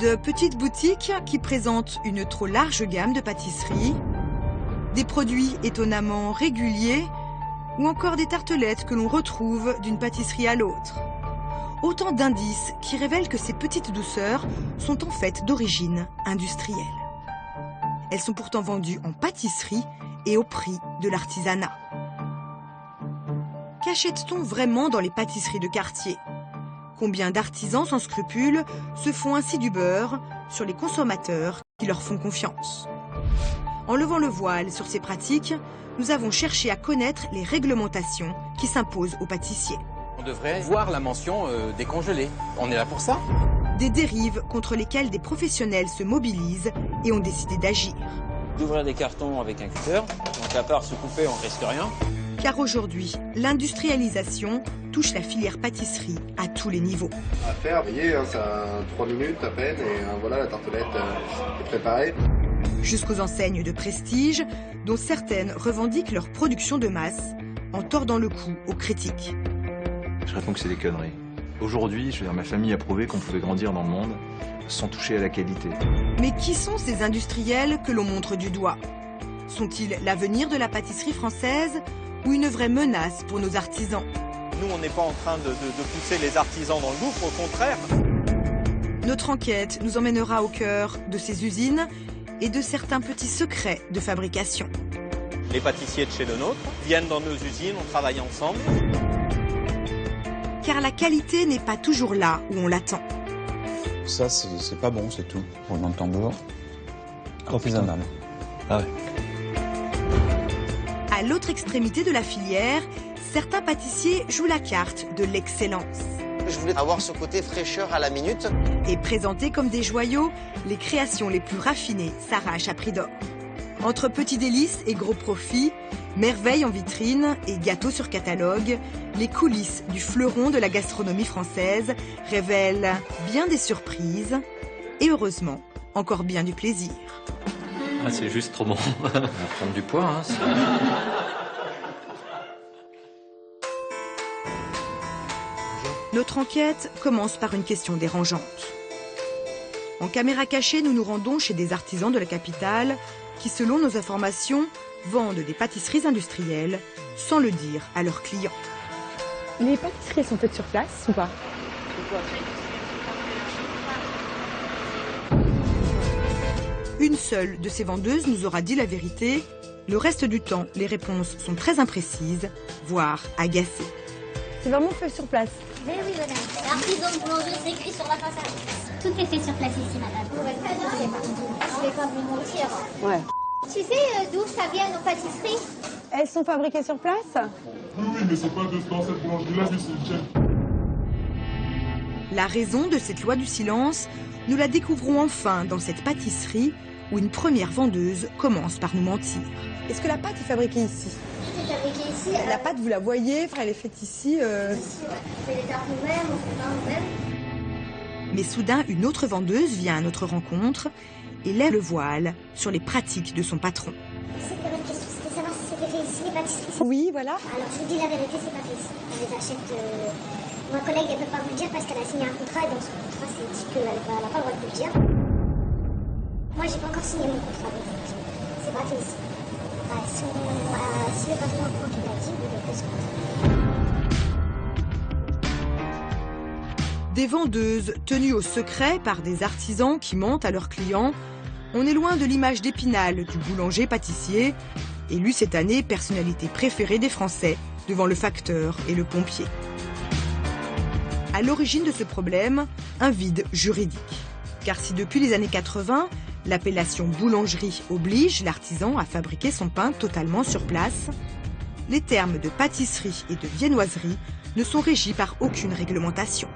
De petites boutiques qui présentent une trop large gamme de pâtisseries, des produits étonnamment réguliers ou encore des tartelettes que l'on retrouve d'une pâtisserie à l'autre. Autant d'indices qui révèlent que ces petites douceurs sont en fait d'origine industrielle. Elles sont pourtant vendues en pâtisserie et au prix de l'artisanat. Qu'achète-t-on vraiment dans les pâtisseries de quartier? Combien d'artisans sans scrupules se font ainsi du beurre sur les consommateurs qui leur font confiance? En levant le voile sur ces pratiques, nous avons cherché à connaître les réglementations qui s'imposent aux pâtissiers. On devrait voir la mention décongelée. On est là pour ça. Des dérives contre lesquelles des professionnels se mobilisent et ont décidé d'agir. D'ouvrir des cartons avec un cutter, donc à part se couper, on risque rien. Car aujourd'hui, l'industrialisation touche la filière pâtisserie à tous les niveaux. À faire, vous voyez, ça a 3 minutes à peine et voilà, la tartelette est préparée. Jusqu'aux enseignes de prestige, dont certaines revendiquent leur production de masse en tordant le cou aux critiques. Je réponds que c'est des conneries. Aujourd'hui, ma famille a prouvé qu'on pouvait grandir dans le monde sans toucher à la qualité. Mais qui sont ces industriels que l'on montre du doigt? Sont-ils l'avenir de la pâtisserie française ou une vraie menace pour nos artisans? Nous, on n'est pas en train de pousser les artisans dans le gouffre, au contraire. Notre enquête nous emmènera au cœur de ces usines et de certains petits secrets de fabrication. Les pâtissiers de chez le nôtre viennent dans nos usines, on travaille ensemble. Car la qualité n'est pas toujours là où on l'attend. Ça, c'est pas bon, c'est tout. Roulement de tambour. Artisanal. Ah ouais. À l'autre extrémité de la filière, certains pâtissiers jouent la carte de l'excellence. Je voulais avoir ce côté fraîcheur à la minute. Et présentés comme des joyaux, les créations les plus raffinées s'arrachent à prix d'or. Entre petits délices et gros profits, merveilles en vitrine et gâteaux sur catalogue, les coulisses du fleuron de la gastronomie française révèlent bien des surprises et heureusement, encore bien du plaisir. Ah, c'est juste trop bon. On va prendre du poids, hein. Notre enquête commence par une question dérangeante. En caméra cachée, nous nous rendons chez des artisans de la capitale qui, selon nos informations, vendent des pâtisseries industrielles sans le dire à leurs clients. Les pâtisseries sont faites sur place ou pas? Une seule de ces vendeuses nous aura dit la vérité. Le reste du temps, les réponses sont très imprécises, voire agacées. C'est vraiment fait sur place? Oui, madame. Artisan de boulangerie, c'est écrit sur la façade. Tout est fait sur place ici, madame. Je vais pas vous mentir. Ouais. Tu sais d'où ça vient nos pâtisseries? Elles sont fabriquées sur place? Oui, mais c'est pas dans cette boulangerie-là que c'est le chef. La raison de cette loi du silence, nous la découvrons enfin dans cette pâtisserie où une première vendeuse commence par nous mentir. Est-ce que la pâte est fabriquée ici? C'est fabriqué ici. La pâte, vous la voyez, elle est faite ici. Ici, ouais. On fait les tartes nous-mêmes, on fait le pain nous-mêmes. Mais soudain, une autre vendeuse vient à notre rencontre et lève le voile sur les pratiques de son patron. C'était votre question, c'était savoir si c'était fait ici, les pâtisseries. Oui, voilà. Alors, je vous dis la vérité, c'est pas fait ici. On les achète... Ma collègue, elle peut pas vous le dire parce qu'elle a signé un contrat et dans son contrat, c'est dit qu'elle n'a pas le droit de vous le dire. Moi, j'ai pas encore signé mon contrat, donc c'est pas fait ici. Si le patron apprend qu'il l'a dit, il doit faire son contrat. Des vendeuses tenues au secret par des artisans qui mentent à leurs clients, on est loin de l'image d'Épinal du boulanger-pâtissier, élu cette année personnalité préférée des Français devant le facteur et le pompier. À l'origine de ce problème, un vide juridique. Car si depuis les années 80, l'appellation boulangerie oblige l'artisan à fabriquer son pain totalement sur place, les termes de pâtisserie et de viennoiserie ne sont régis par aucune réglementation.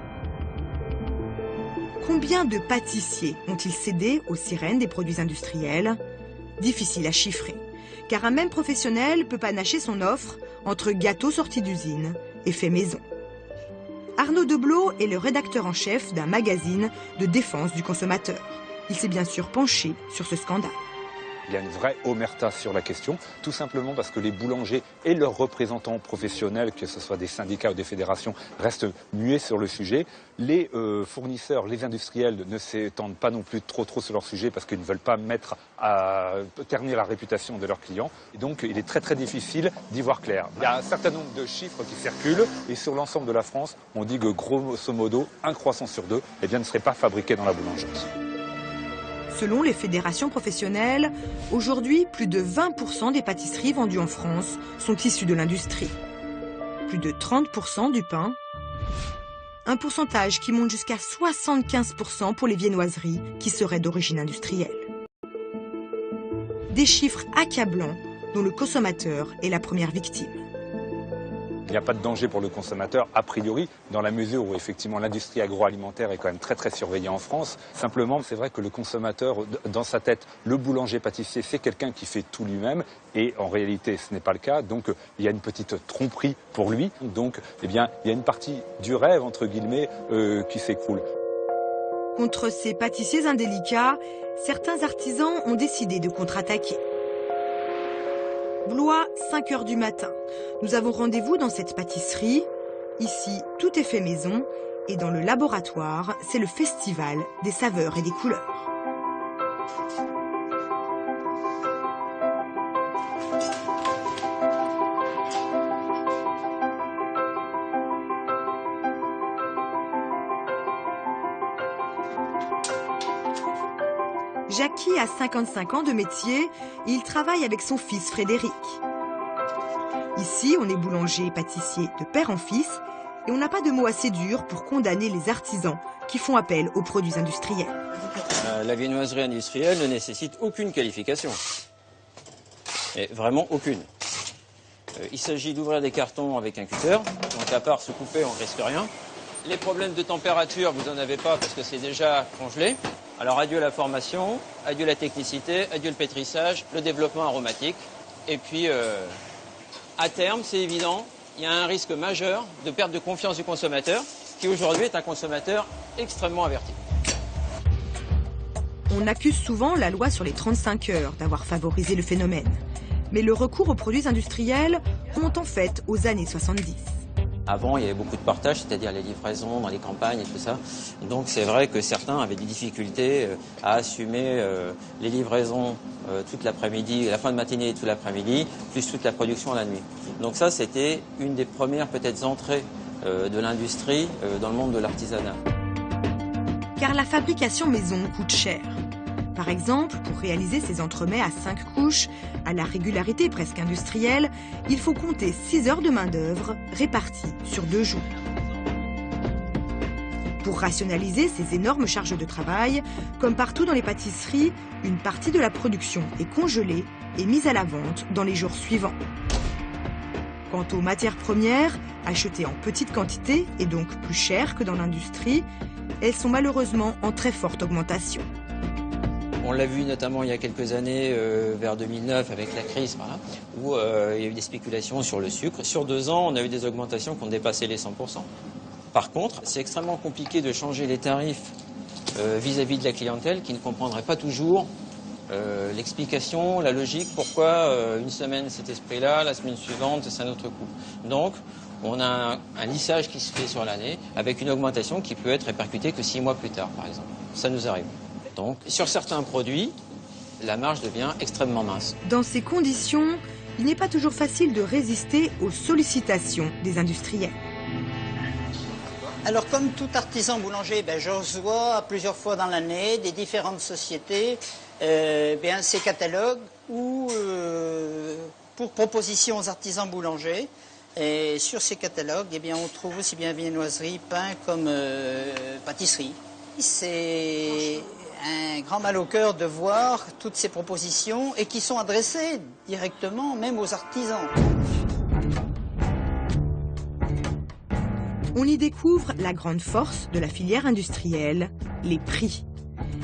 Combien de pâtissiers ont-ils cédé aux sirènes des produits industriels? Difficile à chiffrer, car un même professionnel peut panacher son offre entre gâteaux sortis d'usine et faits maison. Arnaud Deblot est le rédacteur en chef d'un magazine de défense du consommateur. Il s'est bien sûr penché sur ce scandale. Il y a une vraie omerta sur la question, tout simplement parce que les boulangers et leurs représentants professionnels, que ce soit des syndicats ou des fédérations, restent muets sur le sujet. Les fournisseurs, les industriels ne s'étendent pas non plus trop sur leur sujet parce qu'ils ne veulent pas mettre à ternir la réputation de leurs clients. Et donc il est très difficile d'y voir clair. Il y a un certain nombre de chiffres qui circulent et sur l'ensemble de la France, on dit que grosso modo, un croissant sur deux ne serait pas fabriqué dans la boulangerie. Selon les fédérations professionnelles, aujourd'hui, plus de 20% des pâtisseries vendues en France sont issues de l'industrie. Plus de 30% du pain. Un pourcentage qui monte jusqu'à 75% pour les viennoiseries qui seraient d'origine industrielle. Des chiffres accablants dont le consommateur est la première victime. Il n'y a pas de danger pour le consommateur, a priori, dans la mesure où effectivement l'industrie agroalimentaire est quand même très surveillée en France. Simplement, c'est vrai que le consommateur, dans sa tête, le boulanger-pâtissier, c'est quelqu'un qui fait tout lui-même. Et en réalité, ce n'est pas le cas. Donc, il y a une petite tromperie pour lui. Donc, il y a une partie du rêve, entre guillemets, qui s'écroule. Contre ces pâtissiers indélicats, certains artisans ont décidé de contre-attaquer. Blois, 5 h du matin. Nous avons rendez-vous dans cette pâtisserie. Ici, tout est fait maison. Et dans le laboratoire, c'est le festival des saveurs et des couleurs. Jackie a 55 ans de métier et il travaille avec son fils Frédéric. Ici, on est boulanger et pâtissier de père en fils et on n'a pas de mots assez durs pour condamner les artisans qui font appel aux produits industriels. La viennoiserie industrielle ne nécessite aucune qualification. Et vraiment aucune. Il s'agit d'ouvrir des cartons avec un cutter, donc à part se couper, on ne risque rien. Les problèmes de température, vous n'en avez pas parce que c'est déjà congelé. Alors adieu la formation, adieu la technicité, adieu le pétrissage, le développement aromatique. Et puis, à terme, c'est évident, il y a un risque majeur de perte de confiance du consommateur, qui aujourd'hui est un consommateur extrêmement averti. On accuse souvent la loi sur les 35 heures d'avoir favorisé le phénomène. Mais le recours aux produits industriels remonte en fait aux années 70. Avant, il y avait beaucoup de partage, c'est-à-dire les livraisons dans les campagnes et tout ça. Donc c'est vrai que certains avaient des difficultés à assumer les livraisons toute l'après-midi, la fin de matinée et toute l'après-midi, plus toute la production la nuit. Donc ça, c'était une des premières peut-être entrées de l'industrie dans le monde de l'artisanat. Car la fabrication maison coûte cher. Par exemple, pour réaliser ces entremets à 5 couches, à la régularité presque industrielle, il faut compter 6 heures de main-d'œuvre réparties sur 2 jours. Pour rationaliser ces énormes charges de travail, comme partout dans les pâtisseries, une partie de la production est congelée et mise à la vente dans les jours suivants. Quant aux matières premières, achetées en petite quantité et donc plus chères que dans l'industrie, elles sont malheureusement en très forte augmentation. On l'a vu notamment il y a quelques années, vers 2009, avec la crise, voilà, où il y a eu des spéculations sur le sucre. Sur 2 ans, on a eu des augmentations qui ont dépassé les 100%. Par contre, c'est extrêmement compliqué de changer les tarifs vis-à-vis de la clientèle qui ne comprendrait pas toujours l'explication, la logique, pourquoi une semaine c'est ce prix-là, la semaine suivante c'est un autre coût. Donc, on a un lissage qui se fait sur l'année avec une augmentation qui peut être répercutée que 6 mois plus tard, par exemple. Ça nous arrive. Donc, sur certains produits, la marge devient extrêmement mince. Dans ces conditions, il n'est pas toujours facile de résister aux sollicitations des industriels. Alors, comme tout artisan boulanger, je reçois plusieurs fois dans l'année des différentes sociétés ces catalogues ou pour propositions aux artisans boulangers. Et sur ces catalogues, on trouve aussi bien viennoiserie, pain comme pâtisserie. C'est un grand mal au cœur de voir toutes ces propositions et qui sont adressées directement même aux artisans. On y découvre la grande force de la filière industrielle, les prix.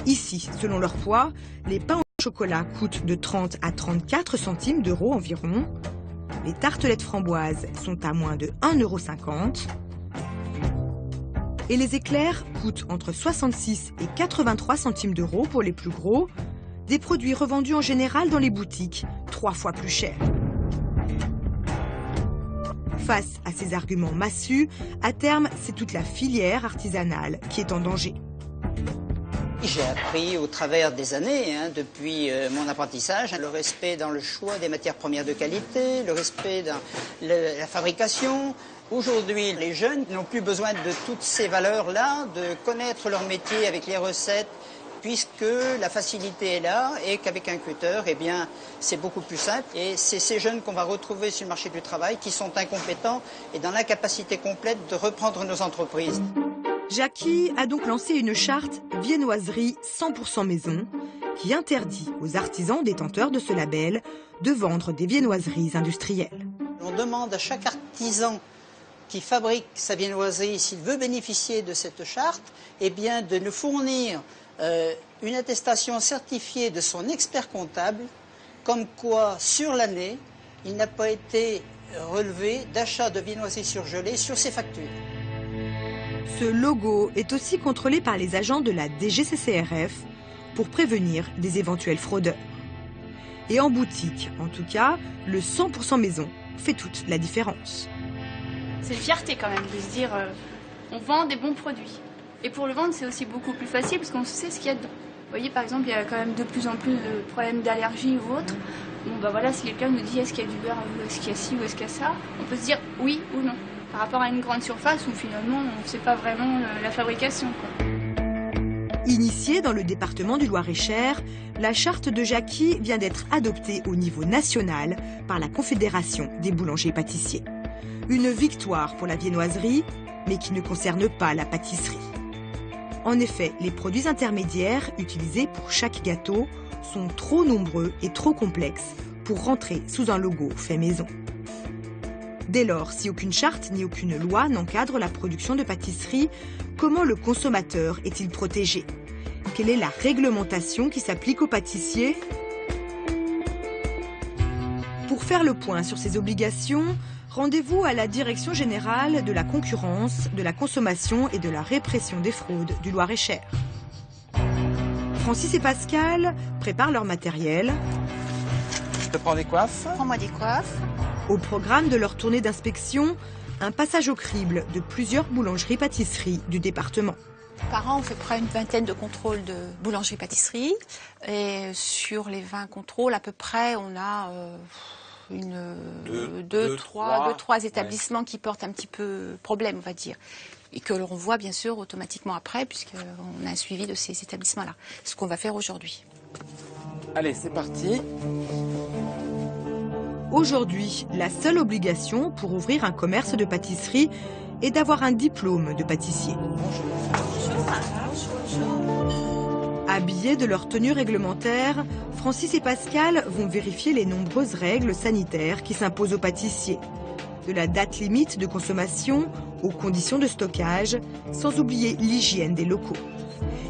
Ici, selon leur poids, les pains au chocolat coûtent de 30 à 34 centimes d'euros environ. Les tartelettes framboises sont à moins de 1,50 €. Et les éclairs coûtent entre 66 et 83 centimes d'euros pour les plus gros. Des produits revendus en général dans les boutiques 3 fois plus cher. Face à ces arguments massus, à terme, c'est toute la filière artisanale qui est en danger. J'ai appris au travers des années, depuis mon apprentissage, le respect dans le choix des matières premières de qualité, le respect dans la fabrication. Aujourd'hui, les jeunes n'ont plus besoin de toutes ces valeurs-là, de connaître leur métier avec les recettes, puisque la facilité est là et qu'avec un cutter, eh bien, c'est beaucoup plus simple. Et c'est ces jeunes qu'on va retrouver sur le marché du travail qui sont incompétents et dans l'incapacité complète de reprendre nos entreprises. Jackie a donc lancé une charte viennoiserie 100% maison qui interdit aux artisans détenteurs de ce label de vendre des viennoiseries industrielles. On demande à chaque artisan qui fabrique sa viennoiserie, s'il veut bénéficier de cette charte, eh bien, de nous fournir une attestation certifiée de son expert comptable, comme quoi, sur l'année, il n'a pas été relevé d'achat de viennoiserie surgelée sur ses factures. Ce logo est aussi contrôlé par les agents de la DGCCRF pour prévenir des éventuels fraudeurs. Et en boutique, en tout cas, le 100% maison fait toute la différence. C'est une fierté quand même de se dire on vend des bons produits. Et pour le vendre, c'est aussi beaucoup plus facile parce qu'on sait ce qu'il y a dedans. Vous voyez, par exemple, il y a quand même de plus en plus de problèmes d'allergie ou autre. Bon, bah voilà, si quelqu'un nous dit est-ce qu'il y a du beurre, ou est-ce qu'il y a ci, ou est-ce qu'il y a ça, on peut se dire oui ou non. Par rapport à une grande surface où finalement, on ne sait pas vraiment la fabrication, quoi. Initiée dans le département du Loir-et-Cher, la charte de Jackie vient d'être adoptée au niveau national par la Confédération des boulangers-pâtissiers. Une victoire pour la viennoiserie, mais qui ne concerne pas la pâtisserie. En effet, les produits intermédiaires utilisés pour chaque gâteau sont trop nombreux et trop complexes pour rentrer sous un logo fait maison. Dès lors, si aucune charte ni aucune loi n'encadre la production de pâtisserie, comment le consommateur est-il protégé? Quelle est la réglementation qui s'applique aux pâtissiers? Pour faire le point sur ces obligations, rendez-vous à la Direction générale de la concurrence, de la consommation et de la répression des fraudes du Loir-et-Cher. Francis et Pascal préparent leur matériel. Je te prends des coiffes. Prends-moi des coiffes. Au programme de leur tournée d'inspection, un passage au crible de plusieurs boulangeries-pâtisseries du département. Par an, on fait près une vingtaine de contrôles de boulangerie-pâtisserie. Et sur les 20 contrôles, à peu près, on a deux, trois établissements qui portent un petit peu problème, on va dire. Et que l'on voit bien sûr automatiquement après, puisqu'on a un suivi de ces établissements-là. Ce qu'on va faire aujourd'hui. Allez, c'est parti. Aujourd'hui, la seule obligation pour ouvrir un commerce de pâtisserie est d'avoir un diplôme de pâtissier. Habillés de leur tenue réglementaire, Francis et Pascal vont vérifier les nombreuses règles sanitaires qui s'imposent aux pâtissiers. De la date limite de consommation aux conditions de stockage, sans oublier l'hygiène des locaux.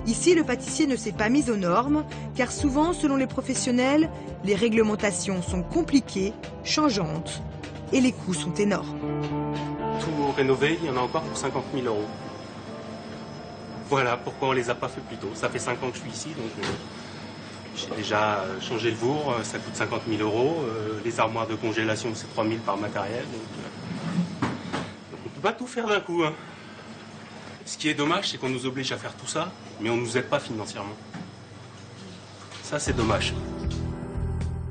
Ici, le pâtissier ne s'est pas mis aux normes, car souvent, selon les professionnels, les réglementations sont compliquées, changeantes, et les coûts sont énormes. Tout rénové, il y en a encore pour 50 000 €. Voilà pourquoi on ne les a pas fait plus tôt. Ça fait 5 ans que je suis ici, donc j'ai déjà changé le four, ça coûte 50 000 €. Les armoires de congélation, c'est 3 000 par matériel. Donc on ne peut pas tout faire d'un coup. Ce qui est dommage, c'est qu'on nous oblige à faire tout ça, mais on ne nous aide pas financièrement. Ça, c'est dommage.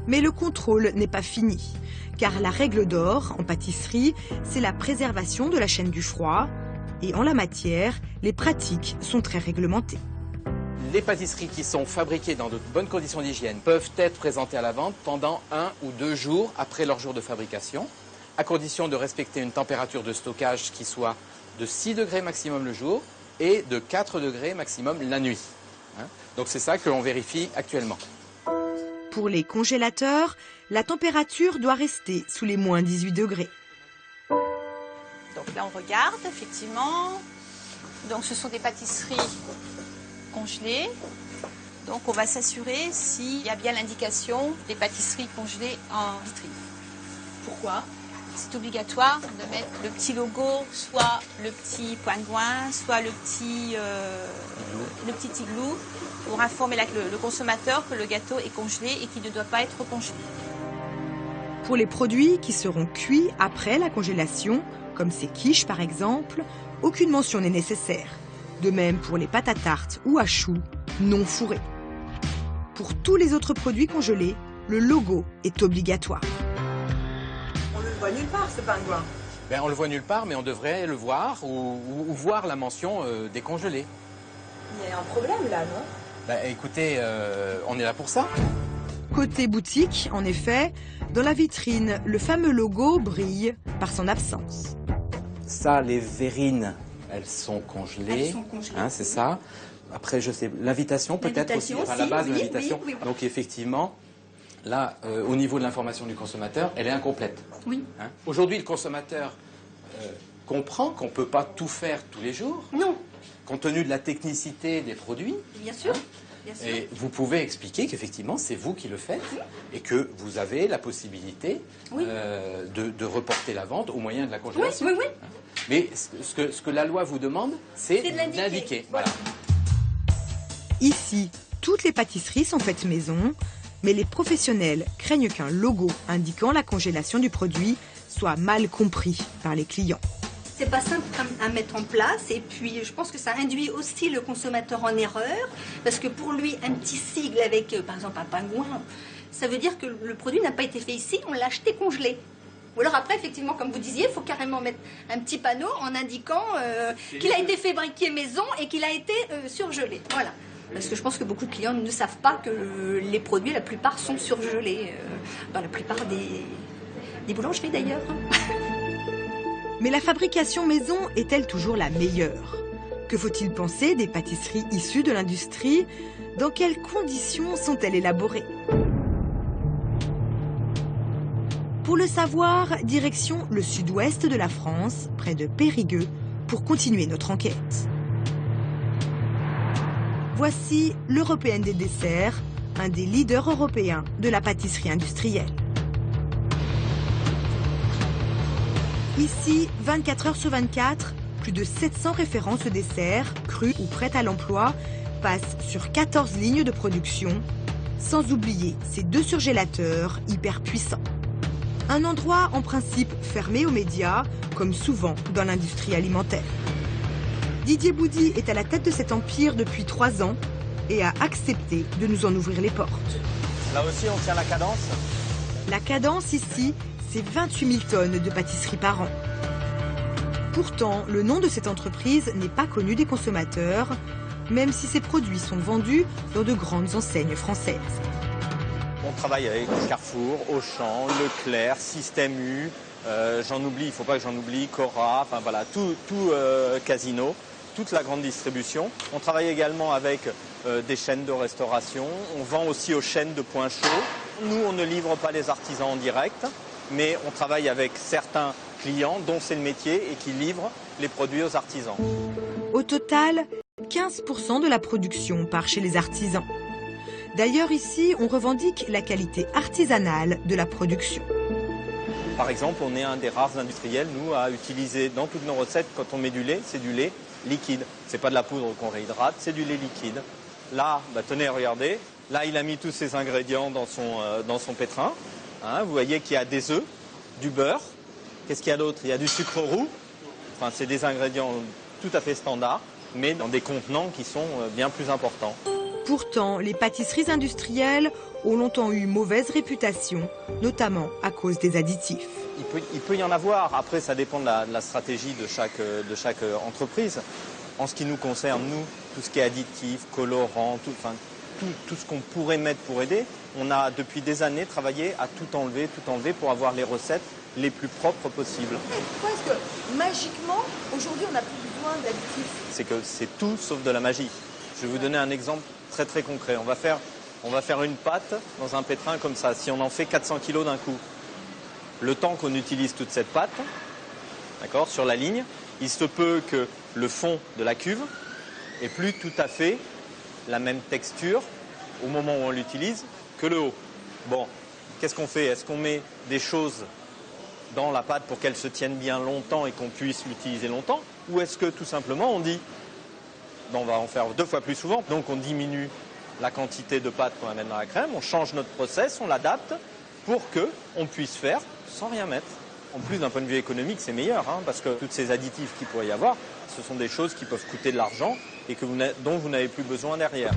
Mais le contrôle n'est pas fini, car la règle d'or en pâtisserie, c'est la préservation de la chaîne du froid. Et en la matière, les pratiques sont très réglementées. Les pâtisseries qui sont fabriquées dans de bonnes conditions d'hygiène peuvent être présentées à la vente pendant 1 ou 2 jours après leur jour de fabrication, à condition de respecter une température de stockage qui soit de 6 degrés maximum le jour et de 4 degrés maximum la nuit. Donc c'est ça que l'on vérifie actuellement. Pour les congélateurs, la température doit rester sous les moins 18 degrés. Donc là, on regarde, effectivement. Donc ce sont des pâtisseries congelées. Donc on va s'assurer s'il y a bien l'indication des pâtisseries congelées en vitrine. Pourquoi ? C'est obligatoire de mettre le petit logo, soit le petit pingouin, soit le petit igloo, pour informer le consommateur que le gâteau est congelé et qu'il ne doit pas être congelé. Pour les produits qui seront cuits après la congélation, comme ces quiches par exemple, aucune mention n'est nécessaire. De même pour les pâtes à tarte ou à choux non fourrées. Pour tous les autres produits congelés, le logo est obligatoire. On ne le voit nulle part, ce pingouin. Ben, on le voit nulle part, mais on devrait le voir ou voir la mention décongelé. Il y a un problème là, non? Ben, écoutez, on est là pour ça. Côté boutique, en effet, dans la vitrine, le fameux logo brille par son absence. Ça, les verrines, elles sont congelées. Elles sont congelées. Hein, c'est ça. Après, je sais, l'invitation peut-être aussi. L'invitation À la base, aussi, oui, l'invitation. oui. Donc effectivement, là, au niveau de l'information du consommateur, elle est incomplète. Oui. Hein. Aujourd'hui, le consommateur comprend qu'on ne peut pas tout faire tous les jours. Non. Compte tenu de la technicité des produits. Bien sûr. Hein. Et vous pouvez expliquer qu'effectivement, c'est vous qui le faites et que vous avez la possibilité de reporter la vente au moyen de la congélation. Oui, oui, oui. Mais ce que la loi vous demande, c'est d'indiquer. Voilà. Ici, toutes les pâtisseries sont faites maison, mais les professionnels craignent qu'un logo indiquant la congélation du produit soit mal compris par les clients. C'est pas simple à mettre en place et puis je pense que ça induit aussi le consommateur en erreur parce que pour lui, un petit sigle avec par exemple un pingouin, ça veut dire que le produit n'a pas été fait ici, on l'a acheté congelé. Ou alors après, effectivement, comme vous disiez, il faut carrément mettre un petit panneau en indiquant qu'il a été fabriqué maison et qu'il a été surgelé. Voilà. Parce que je pense que beaucoup de clients ne savent pas que les produits, la plupart, sont surgelés. Dans la plupart des boulangeries d'ailleurs. Mais la fabrication maison est-elle toujours la meilleure? Que faut-il penser des pâtisseries issues de l'industrie? Dans quelles conditions sont-elles élaborées? Pour le savoir, direction le sud-ouest de la France, près de Périgueux, pour continuer notre enquête. Voici l'Européenne des desserts, un des leaders européens de la pâtisserie industrielle. Ici, 24 heures sur 24, plus de 700 références de desserts, crus ou prêts à l'emploi, passent sur 14 lignes de production, sans oublier ces 2 surgélateurs hyper puissants. Un endroit en principe fermé aux médias, comme souvent dans l'industrie alimentaire. Didier Boudy est à la tête de cet empire depuis 3 ans et a accepté de nous en ouvrir les portes. Là aussi, on tient la cadence. La cadence ici, c'est 28 000 tonnes de pâtisserie par an. Pourtant, le nom de cette entreprise n'est pas connu des consommateurs, même si ses produits sont vendus dans de grandes enseignes françaises. On travaille avec Carrefour, Auchan, Leclerc, Système U, j'en oublie, il ne faut pas que j'en oublie, Cora, enfin voilà, tout Casino, toute la grande distribution. On travaille également avec des chaînes de restauration, on vend aussi aux chaînes de points chauds. Nous, on ne livre pas les artisans en direct, mais on travaille avec certains clients dont c'est le métier et qui livrent les produits aux artisans. Au total, 15% de la production part chez les artisans. D'ailleurs, ici, on revendique la qualité artisanale de la production. Par exemple, on est un des rares industriels, nous, à utiliser dans toutes nos recettes, quand on met du lait, c'est du lait liquide. C'est pas de la poudre qu'on réhydrate, c'est du lait liquide. Là, bah, tenez, regardez. Là, il a mis tous ses ingrédients dans son pétrin. Hein, vous voyez qu'il y a des œufs, du beurre. Qu'est-ce qu'il y a d'autre? Il y a du sucre roux. Enfin, c'est des ingrédients tout à fait standards, mais dans des contenants qui sont bien plus importants. Pourtant, les pâtisseries industrielles ont longtemps eu mauvaise réputation, notamment à cause des additifs. Il peut y en avoir. Après, ça dépend de la stratégie de chaque entreprise. En ce qui nous concerne, nous, tout ce qui est additif, colorant, tout ce qu'on pourrait mettre pour aider, on a depuis des années travaillé à tout enlever pour avoir les recettes les plus propres possibles. Pourquoi est-ce que magiquement, aujourd'hui, on n'a plus besoin d'additifs? C'est que c'est tout sauf de la magie. Je vais vous donner un exemple très très concret. On va faire une pâte dans un pétrin comme ça, si on en fait 400 kg d'un coup. Le temps qu'on utilise toute cette pâte, d'accord, sur la ligne, il se peut que le fond de la cuve ait plus tout à fait la même texture au moment où on l'utilise que le haut. Bon, qu'est-ce qu'on fait? Est-ce qu'on met des choses dans la pâte pour qu'elle se tienne bien longtemps et qu'on puisse l'utiliser longtemps? Ou est-ce que tout simplement on dit, ben, on va en faire 2 fois plus souvent, donc on diminue la quantité de pâte qu'on va mettre dans la crème, on change notre process, on l'adapte pour qu'on puisse faire sans rien mettre. En plus, d'un point de vue économique, c'est meilleur, parce que tous ces additifs qu'il pourrait y avoir, ce sont des choses qui peuvent coûter de l'argent et dont vous n'avez plus besoin derrière.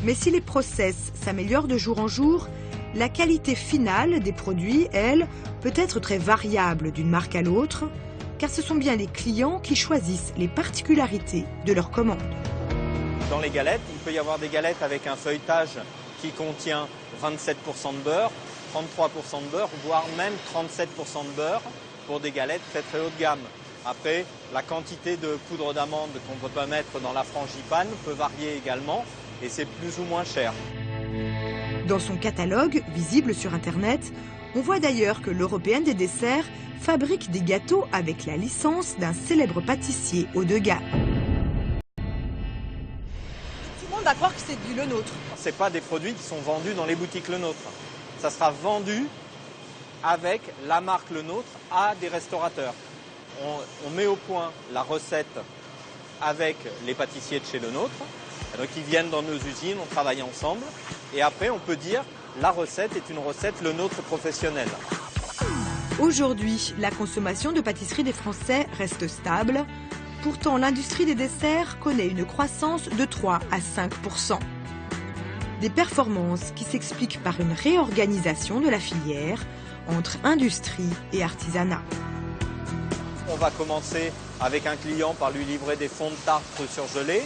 Mais si les process s'améliorent de jour en jour, la qualité finale des produits, elle, peut être très variable d'une marque à l'autre, car ce sont bien les clients qui choisissent les particularités de leur commande. Dans les galettes, il peut y avoir des galettes avec un feuilletage qui contient 27% de beurre, 33% de beurre, voire même 37% de beurre pour des galettes très très haut de gamme. Après, la quantité de poudre d'amande qu'on peut mettre dans la frangipane peut varier également et c'est plus ou moins cher. Dans son catalogue, visible sur Internet, on voit d'ailleurs que l'Européenne des desserts fabrique des gâteaux avec la licence d'un célèbre pâtissier haut de gamme. Tout le monde va croire que c'est du Le Nôtre. Ce pas des produits qui sont vendus dans les boutiques Le Nôtre. Ça sera vendu avec la marque Le Nôtre à des restaurateurs. On met au point la recette avec les pâtissiers de chez Le Nôtre. Donc ils viennent dans nos usines, on travaille ensemble. Et après, on peut dire la recette est une recette Le Nôtre professionnelle. Aujourd'hui, la consommation de pâtisserie des Français reste stable. Pourtant, l'industrie des desserts connaît une croissance de 3 à 5%. Des performances qui s'expliquent par une réorganisation de la filière entre industrie et artisanat. On va commencer avec un client par lui livrer des fonds de tarte surgelés.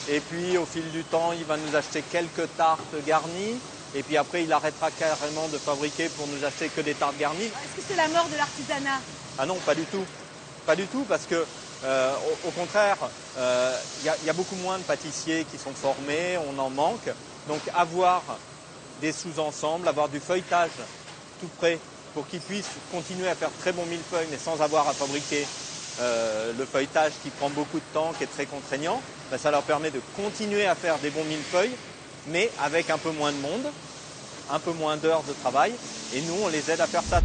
Et puis, au fil du temps, il va nous acheter quelques tartes garnies. Et puis après, il arrêtera carrément de fabriquer pour nous acheter que des tartes garnies. Est-ce que c'est la mort de l'artisanat? Ah non, pas du tout. Pas du tout, parce que, au contraire, y a beaucoup moins de pâtissiers qui sont formés, on en manque. Donc avoir des sous-ensembles, avoir du feuilletage tout prêt pour qu'ils puissent continuer à faire très bons millefeuilles, mais sans avoir à fabriquer le feuilletage qui prend beaucoup de temps, qui est très contraignant, ben ça leur permet de continuer à faire des bons millefeuilles, mais avec un peu moins de monde, un peu moins d'heures de travail, et nous, on les aide à faire ça.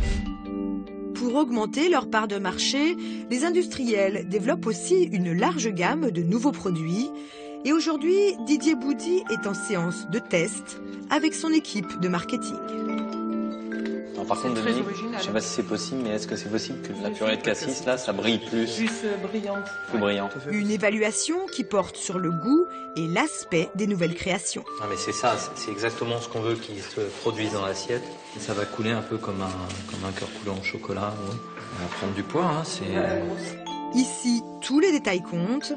Pour augmenter leur part de marché, les industriels développent aussi une large gamme de nouveaux produits. Et aujourd'hui, Didier Boudy est en séance de test avec son équipe de marketing. Alors, par contre, Dominique, je ne sais pas si c'est possible, mais est-ce que c'est possible que la purée de cassis, là, ça brille plus? Plus brillante. Plus brillant. Une évaluation qui porte sur le goût et l'aspect des nouvelles créations. Ah, mais c'est ça, c'est exactement ce qu'on veut qu'il se produise dans l'assiette. Ça va couler un peu comme un cœur coulant au chocolat. Ouais. On va prendre du poids, Ici, tous les détails comptent,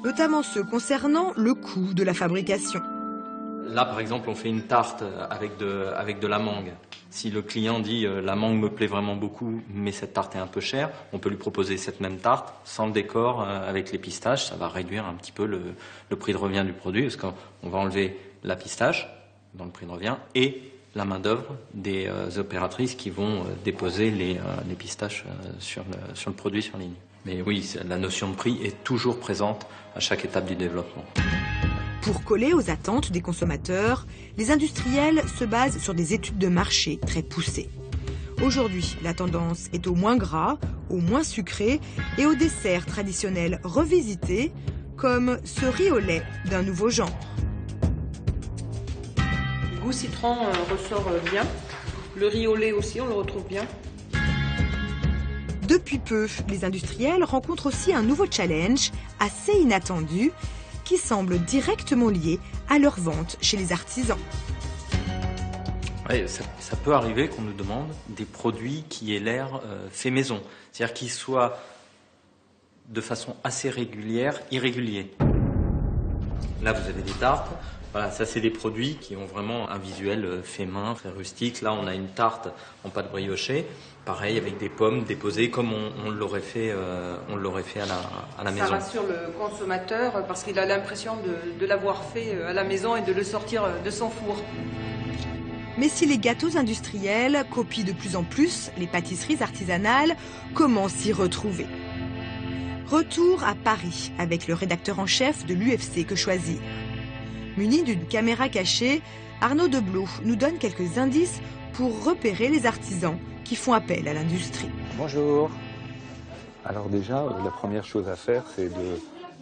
notamment ceux concernant le coût de la fabrication. Là, par exemple, on fait une tarte avec de la mangue. Si le client dit la mangue me plaît vraiment beaucoup, mais cette tarte est un peu chère, on peut lui proposer cette même tarte sans le décor avec les pistaches. Ça va réduire un petit peu le prix de revient du produit parce qu'on va enlever la pistache dans le prix de revient et la main-d'œuvre des opératrices qui vont déposer les pistaches sur le produit sur ligne. Mais oui, la notion de prix est toujours présente à chaque étape du développement. Pour coller aux attentes des consommateurs, les industriels se basent sur des études de marché très poussées. Aujourd'hui, la tendance est au moins gras, au moins sucré et aux desserts traditionnels revisités, comme ce riz au lait d'un nouveau genre. Le goût citron ressort bien. Le riz au lait aussi, on le retrouve bien. Depuis peu, les industriels rencontrent aussi un nouveau challenge assez inattendu qui semble directement lié à leur vente chez les artisans. Ouais, ça peut arriver qu'on nous demande des produits qui aient l'air fait maison, c'est-à-dire qu'ils soient de façon assez régulière, irréguliers. Là, vous avez des tartes. Voilà, ça c'est des produits qui ont vraiment un visuel fait main, très rustique. Là, on a une tarte en pâte briochée, pareil avec des pommes déposées comme on l'aurait fait à la maison. Ça rassure le consommateur parce qu'il a l'impression de l'avoir fait à la maison et de le sortir de son four. Mais si les gâteaux industriels copient de plus en plus les pâtisseries artisanales, comment s'y retrouver? Retour à Paris avec le rédacteur en chef de l'UFC Que Choisir. Muni d'une caméra cachée, Arnaud Deblot nous donne quelques indices pour repérer les artisans qui font appel à l'industrie. Bonjour. Alors déjà, la première chose à faire, c'est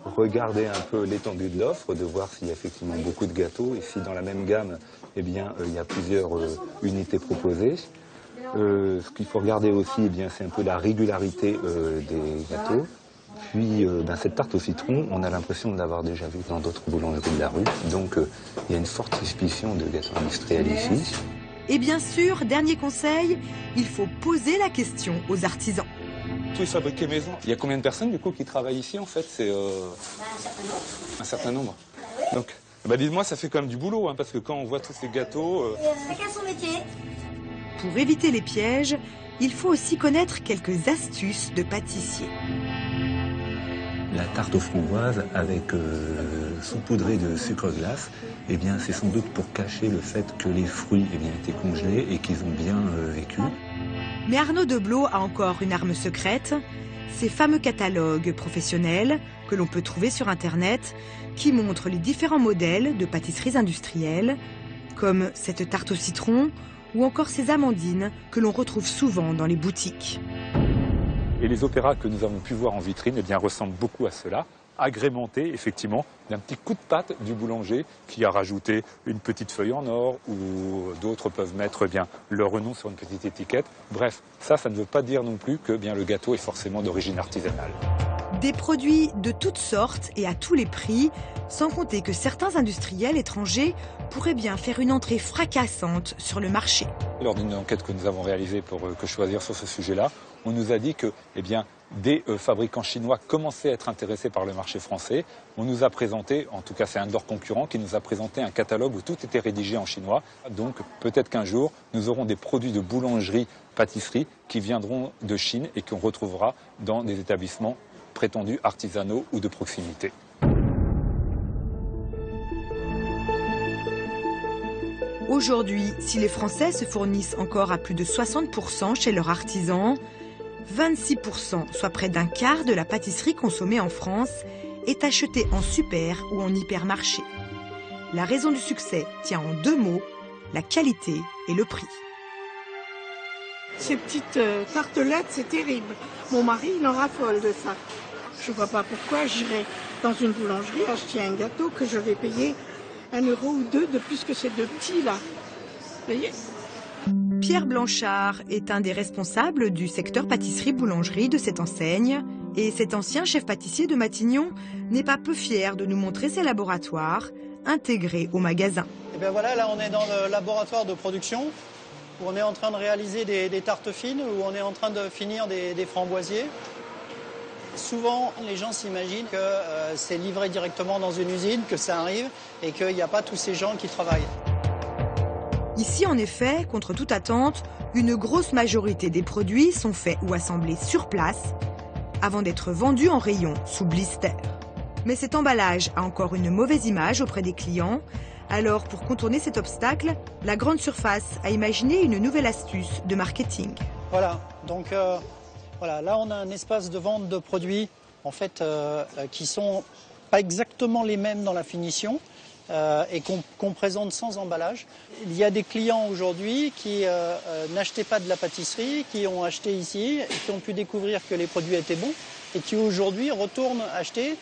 regarder un peu l'étendue de l'offre, de voir s'il y a effectivement beaucoup de gâteaux et si dans la même gamme, eh bien, il y a plusieurs unités proposées. Ce qu'il faut regarder aussi, eh bien, c'est un peu la régularité des gâteaux. Puis cette tarte au citron, on a l'impression de l'avoir déjà vue dans d'autres boulangeries de la rue. Donc il y a une forte suspicion de gâteau industriel ici. Et bien sûr, dernier conseil, il faut poser la question aux artisans. Tout est fabriqué maison. Il y a combien de personnes du coup qui travaillent ici en fait? C'est un certain nombre. Donc, dites-moi, ça fait quand même du boulot, hein, parce que quand on voit tous ces gâteaux... Chacun son métier. Pour éviter les pièges, il faut aussi connaître quelques astuces de pâtissier. La tarte aux framboises avec saupoudrée de sucre glace, eh bien, c'est sans doute pour cacher le fait que les fruits étaient congelés et qu'ils ont bien vécu. Mais Arnaud Deblot a encore une arme secrète, ces fameux catalogues professionnels que l'on peut trouver sur Internet qui montrent les différents modèles de pâtisseries industrielles, comme cette tarte au citron ou encore ces amandines que l'on retrouve souvent dans les boutiques. Et les opéras que nous avons pu voir en vitrine ressemblent beaucoup à cela, agrémentés effectivement d'un petit coup de patte du boulanger qui a rajouté une petite feuille en or ou d'autres peuvent mettre leur nom sur une petite étiquette. Bref, ça ne veut pas dire non plus que le gâteau est forcément d'origine artisanale. Des produits de toutes sortes et à tous les prix, sans compter que certains industriels étrangers pourraient bien faire une entrée fracassante sur le marché. Lors d'une enquête que nous avons réalisée pour Que Choisir sur ce sujet-là, on nous a dit que des fabricants chinois commençaient à être intéressés par le marché français. On nous a présenté, en tout cas c'est un de leurs concurrents, qui nous a présenté un catalogue où tout était rédigé en chinois. Donc peut-être qu'un jour, nous aurons des produits de boulangerie, pâtisserie qui viendront de Chine et qu'on retrouvera dans des établissements prétendus artisanaux ou de proximité. Aujourd'hui, si les Français se fournissent encore à plus de 60% chez leurs artisans, 26%, soit près d'un quart de la pâtisserie consommée en France, est achetée en super ou en hypermarché. La raison du succès tient en deux mots, la qualité et le prix. Ces petites tartelettes, c'est terrible. Mon mari, il en raffole de ça. Je ne vois pas pourquoi j'irais dans une boulangerie acheter un gâteau que je vais payer 1 euro ou 2 de plus que ces deux petits-là. Vous voyez ? Pierre Blanchard est un des responsables du secteur pâtisserie-boulangerie de cette enseigne. Et cet ancien chef pâtissier de Matignon n'est pas peu fier de nous montrer ses laboratoires intégrés au magasin. Et bien voilà, là on est dans le laboratoire de production où on est en train de réaliser des tartes fines, où on est en train de finir des framboisiers. Souvent, les gens s'imaginent que c'est livré directement dans une usine, que ça arrive et qu'il n'y a pas tous ces gens qui travaillent. Ici, en effet, contre toute attente, une grosse majorité des produits sont faits ou assemblés sur place avant d'être vendus en rayon sous blister. Mais cet emballage a encore une mauvaise image auprès des clients. Alors, pour contourner cet obstacle, la grande surface a imaginé une nouvelle astuce de marketing. Voilà, donc voilà, là on a un espace de vente de produits en fait, qui sont pas exactement les mêmes dans la finition et qu'on présente sans emballage. Il y a des clients aujourd'hui qui n'achetaient pas de la pâtisserie, qui ont acheté ici, et qui ont pu découvrir que les produits étaient bons et qui aujourd'hui retournent acheter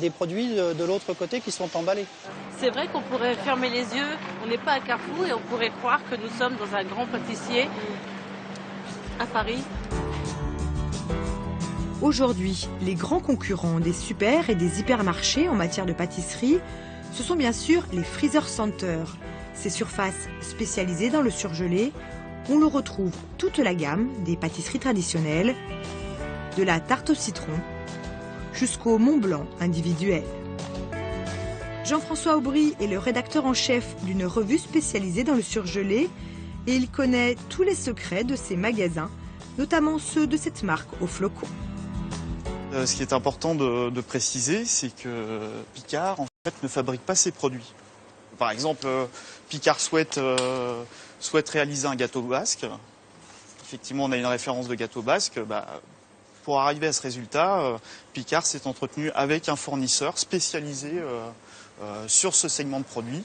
des produits de l'autre côté qui sont emballés. C'est vrai qu'on pourrait fermer les yeux, on n'est pas à Carrefour et on pourrait croire que nous sommes dans un grand pâtissier à Paris. Aujourd'hui, les grands concurrents des super et des hypermarchés en matière de pâtisserie, ce sont bien sûr les freezer centers, ces surfaces spécialisées dans le surgelé. On le retrouve toute la gamme des pâtisseries traditionnelles, de la tarte au citron jusqu'au Mont Blanc individuel. Jean-François Aubry est le rédacteur en chef d'une revue spécialisée dans le surgelé et il connaît tous les secrets de ces magasins, notamment ceux de cette marque aux flocons. Ce qui est important de préciser, c'est que Picard en fait, ne fabrique pas ses produits. Par exemple, Picard souhaite réaliser un gâteau basque. Effectivement, on a une référence de gâteau basque. Pour arriver à ce résultat, Picard s'est entretenu avec un fournisseur spécialisé sur ce segment de produits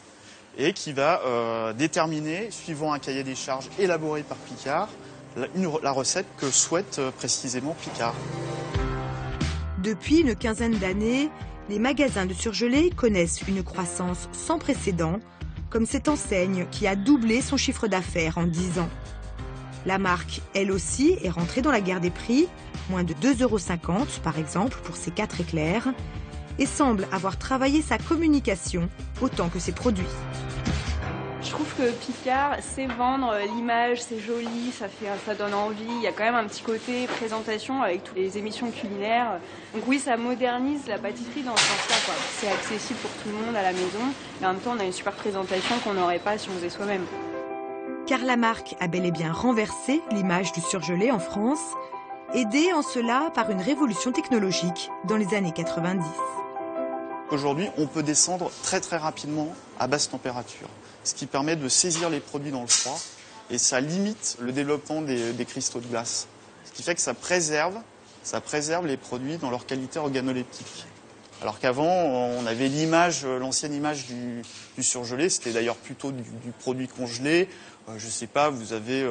et qui va déterminer, suivant un cahier des charges élaboré par Picard, la recette que souhaite précisément Picard. Depuis une quinzaine d'années, Les magasins de surgelés connaissent une croissance sans précédent, comme cette enseigne qui a doublé son chiffre d'affaires en 10 ans. La marque, elle aussi, est rentrée dans la guerre des prix, moins de 2,50 € par exemple pour ses 4 éclairs, et semble avoir travaillé sa communication autant que ses produits. Je trouve que Picard sait vendre l'image, c'est joli, ça donne envie. Il y a quand même un petit côté présentation avec toutes les émissions culinaires. Donc oui, ça modernise la pâtisserie dans ce sens-là, quoi. C'est accessible pour tout le monde à la maison. Et en même temps, on a une super présentation qu'on n'aurait pas si on faisait soi-même. Car la marque a bel et bien renversé l'image du surgelé en France, aidée en cela par une révolution technologique dans les années 90. Aujourd'hui, on peut descendre très rapidement à basse température, ce qui permet de saisir les produits dans le froid et ça limite le développement des cristaux de glace. Ce qui fait que ça préserve les produits dans leur qualité organoleptique. Alors qu'avant, on avait l'ancienne image du surgelé, c'était d'ailleurs plutôt du produit congelé. Je sais pas, vous avez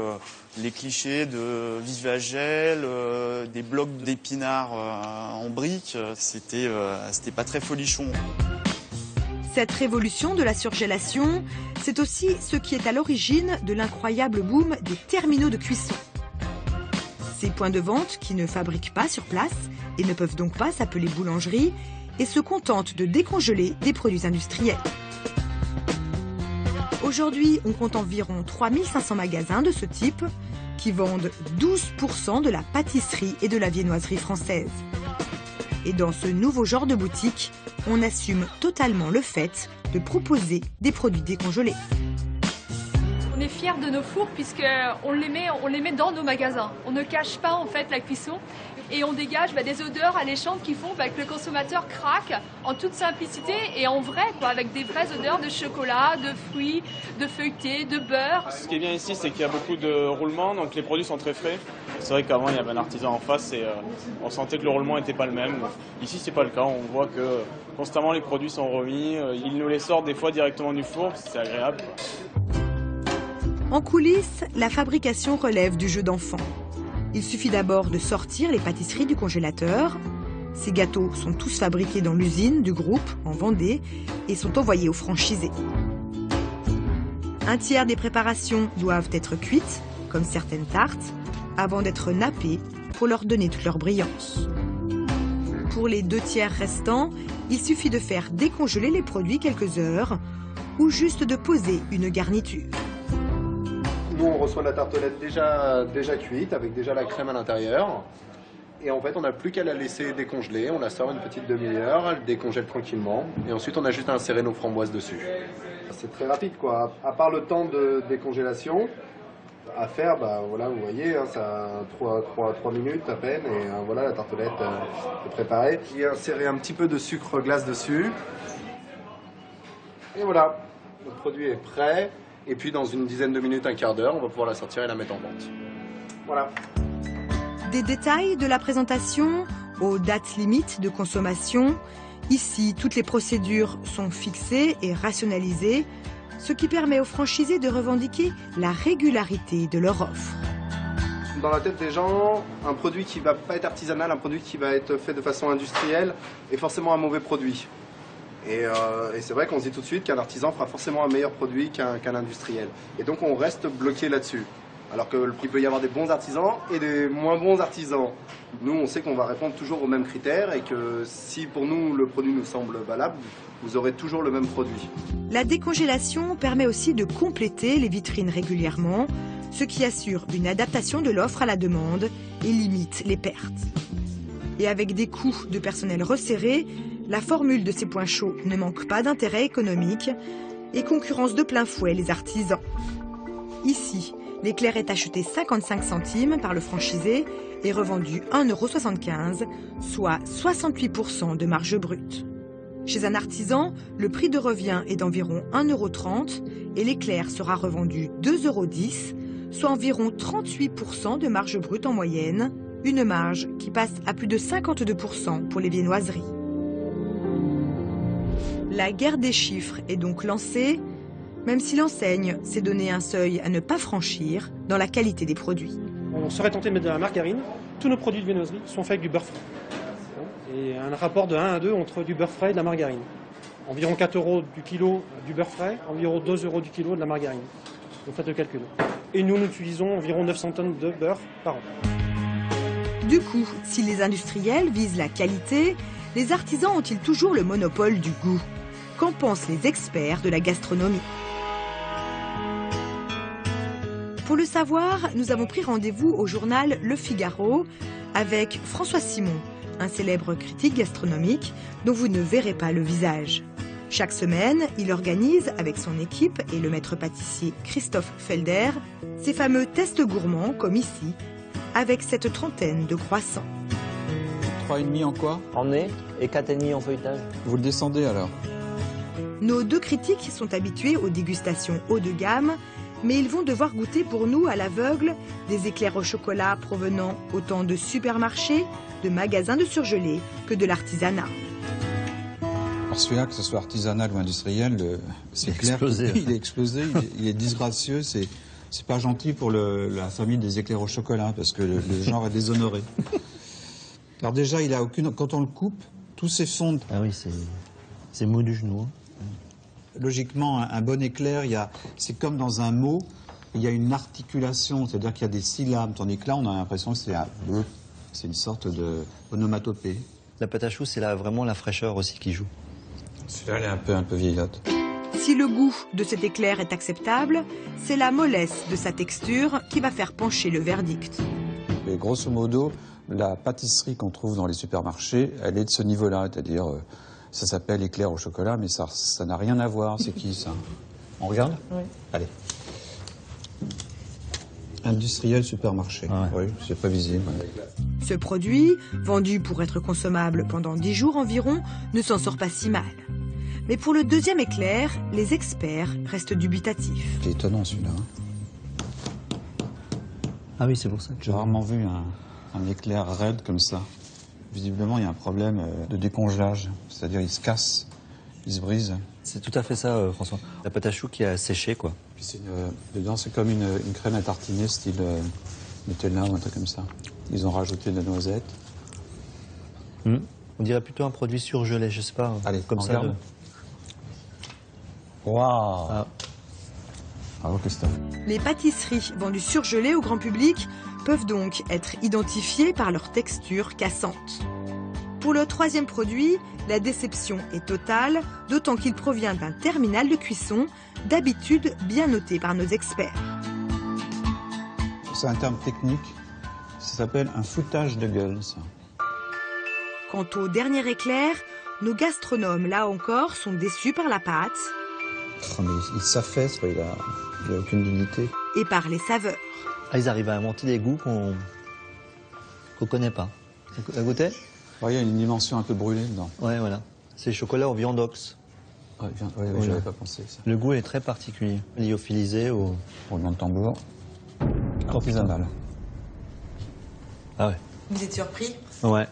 les clichés de Vivagel, des blocs d'épinards en briques, c'était pas très folichon. Cette révolution de la surgélation, c'est aussi ce qui est à l'origine de l'incroyable boom des terminaux de cuisson. Ces points de vente qui ne fabriquent pas sur place et ne peuvent donc pas s'appeler boulangerie et se contentent de décongeler des produits industriels. Aujourd'hui, on compte environ 3500 magasins de ce type qui vendent 12% de la pâtisserie et de la viennoiserie française. Et dans ce nouveau genre de boutique, on assume totalement le fait de proposer des produits décongelés. On est fiers de nos fours puisqu'on les met dans nos magasins. On ne cache pas en fait la cuisson et on dégage des odeurs alléchantes qui font que le consommateur craque en toute simplicité et en vrai, avec des vraies odeurs de chocolat, de fruits, de feuilleté, de beurre. Ce qui est bien ici, c'est qu'il y a beaucoup de roulements, donc les produits sont très frais. C'est vrai qu'avant, il y avait un artisan en face et on sentait que le roulement n'était pas le même. Ici, c'est pas le cas. On voit que constamment les produits sont remis. Ils nous les sortent des fois directement du four. C'est agréable. En coulisses, la fabrication relève du jeu d'enfant. Il suffit d'abord de sortir les pâtisseries du congélateur. Ces gâteaux sont tous fabriqués dans l'usine du groupe en Vendée et sont envoyés aux franchisés. Un tiers des préparations doivent être cuites, comme certaines tartes, avant d'être nappées pour leur donner toute leur brillance. Pour les 2 tiers restants, il suffit de faire décongeler les produits quelques heures ou juste de poser une garniture. Nous, on reçoit la tartelette déjà cuite, avec déjà la crème à l'intérieur. Et en fait, on n'a plus qu'à la laisser décongeler. On la sort une petite demi-heure, elle décongèle tranquillement. Et ensuite, on a juste à insérer nos framboises dessus. C'est très rapide, quoi. À part le temps de décongélation, à faire, voilà, vous voyez, ça a 3 minutes à peine. Et voilà, la tartelette est préparée. J'ai inséré un petit peu de sucre glace dessus. Et voilà, le produit est prêt. Et puis dans une dizaine de minutes, un quart d'heure, on va pouvoir la sortir et la mettre en vente. Voilà. Des détails de la présentation aux dates limites de consommation. Ici, toutes les procédures sont fixées et rationalisées, ce qui permet aux franchisés de revendiquer la régularité de leur offre. Dans la tête des gens, un produit qui ne va pas être artisanal, un produit qui va être fait de façon industrielle, est forcément un mauvais produit. Et c'est vrai qu'on se dit tout de suite qu'un artisan fera forcément un meilleur produit qu'un industriel. Et donc on reste bloqué là-dessus. Alors qu'il peut y avoir des bons artisans et des moins bons artisans. Nous, on sait qu'on va répondre toujours aux mêmes critères et que si pour nous le produit nous semble valable, vous aurez toujours le même produit. La décongélation permet aussi de compléter les vitrines régulièrement, ce qui assure une adaptation de l'offre à la demande et limite les pertes. Et avec des coûts de personnel resserrés, la formule de ces points chauds ne manque pas d'intérêt économique et concurrence de plein fouet les artisans. Ici, l'éclair est acheté 55 centimes par le franchisé et revendu 1,75 €, soit 68% de marge brute. Chez un artisan, le prix de revient est d'environ 1,30 € et l'éclair sera revendu 2,10 €, soit environ 38% de marge brute en moyenne, une marge qui passe à plus de 52% pour les viennoiseries. La guerre des chiffres est donc lancée, même si l'enseigne s'est donné un seuil à ne pas franchir dans la qualité des produits. On serait tenté de mettre de la margarine. Tous nos produits de viennoiserie sont faits avec du beurre franc. et un rapport de 1 à 2 entre du beurre frais et de la margarine. Environ 4 € du kilo du beurre frais, environ 2 € du kilo de la margarine. Vous faites le calcul. Et nous utilisons environ 900 tonnes de beurre par an. Du coup, si les industriels visent la qualité, les artisans ont-ils toujours le monopole du goût? Qu'en pensent les experts de la gastronomie? Pour le savoir, nous avons pris rendez-vous au journal Le Figaro avec François Simon, un célèbre critique gastronomique dont vous ne verrez pas le visage. Chaque semaine, il organise avec son équipe et le maître pâtissier Christophe Felder ces fameux tests gourmands comme ici, avec cette trentaine de croissants. 3,5 en quoi? En nez et 4,5 en feuilletage. Vous le descendez alors? Nos deux critiques sont habitués aux dégustations haut de gamme, mais ils vont devoir goûter pour nous à l'aveugle des éclairs au chocolat provenant autant de supermarchés, de magasins de surgelés que de l'artisanat. Alors celui-là, que ce soit artisanal ou industriel, c'est clair qu'il est explosé, il est disgracieux, c'est pas gentil pour la famille des éclairs au chocolat, parce que le genre est déshonoré. Alors déjà, il a aucune. Quand on le coupe, tout s'effondre. Ah oui, c'est mou du genou. Hein. Logiquement, un bon éclair, c'est comme dans un mot, il y a une articulation, c'est-à-dire qu'il y a des syllabes, tandis que là, on a l'impression que c'est une sorte de onomatopée. La pâte à choux, c'est vraiment la fraîcheur aussi qui joue. Celui-là, elle est un peu vieillotte. Si le goût de cet éclair est acceptable, c'est la mollesse de sa texture qui va faire pencher le verdict. Et grosso modo, la pâtisserie qu'on trouve dans les supermarchés, elle est de ce niveau-là, c'est-à-dire, ça s'appelle éclair au chocolat, mais ça n'a rien à voir. C'est qui, ça? On regarde? Oui. Allez. Industriel supermarché. Ah ouais. Oui, c'est pas visible. Ce produit, vendu pour être consommable pendant 10 jours environ, ne s'en sort pas si mal. Mais pour le deuxième éclair, les experts restent dubitatifs. C'est étonnant celui-là. Ah oui, c'est pour ça. J'ai rarement vu un éclair raide comme ça. Visiblement, il y a un problème de décongelage. C'est-à-dire, il se casse, il se brise. C'est tout à fait ça, François. La pâte à choux qui a séché, quoi. Puis dedans, c'est comme une crème à tartiner, style Nutella ou un truc comme ça. Ils ont rajouté de la noisette. On dirait plutôt un produit surgelé, je sais pas. Allez, comme ça. Waouh! Ah. Bravo, Christophe. Les pâtisseries vendues surgelées au grand public peuvent donc être identifiées par leur texture cassante. Pour le troisième produit, la déception est totale, d'autant qu'il provient d'un terminal de cuisson, d'habitude bien noté par nos experts. C'est un terme technique, ça s'appelle un foutage de gueule, ça. Quant au dernier éclair, nos gastronomes, là encore, sont déçus par la pâte. Oh, mais il s'affaisse, il n'a aucune dignité. Et par les saveurs. Ah, ils arrivent à inventer des goûts qu'on connaît pas. Vous goûtez? Il y a une dimension un peu brûlée dedans. Ouais, voilà. C'est chocolat au viandox. Ouais, voilà. J'avais pas pensé ça. Le goût est très particulier. Lyophilisé au roulement de tambour. Artisanal. Ah ouais. Vous êtes surpris? Ouais.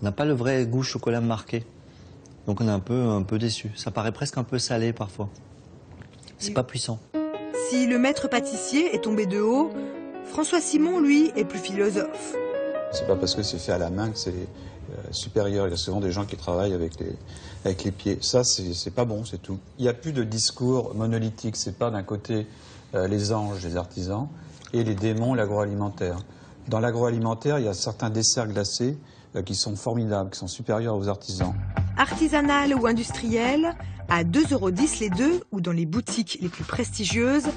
On n'a pas le vrai goût chocolat marqué. Donc on est un peu déçu. Ça paraît presque un peu salé parfois. C'est pas puissant. Si le maître pâtissier est tombé de haut, François Simon, lui, est plus philosophe. C'est pas parce que c'est fait à la main que c'est supérieur. Il y a souvent des gens qui travaillent avec les pieds. Ça, c'est pas bon, c'est tout. Il n'y a plus de discours monolithique. C'est pas d'un côté les anges, les artisans, et les démons, l'agroalimentaire. Dans l'agroalimentaire, il y a certains desserts glacés qui sont formidables, qui sont supérieurs aux artisans. Artisanal ou industriel, à 2,10 € les deux, ou dans les boutiques les plus prestigieuses,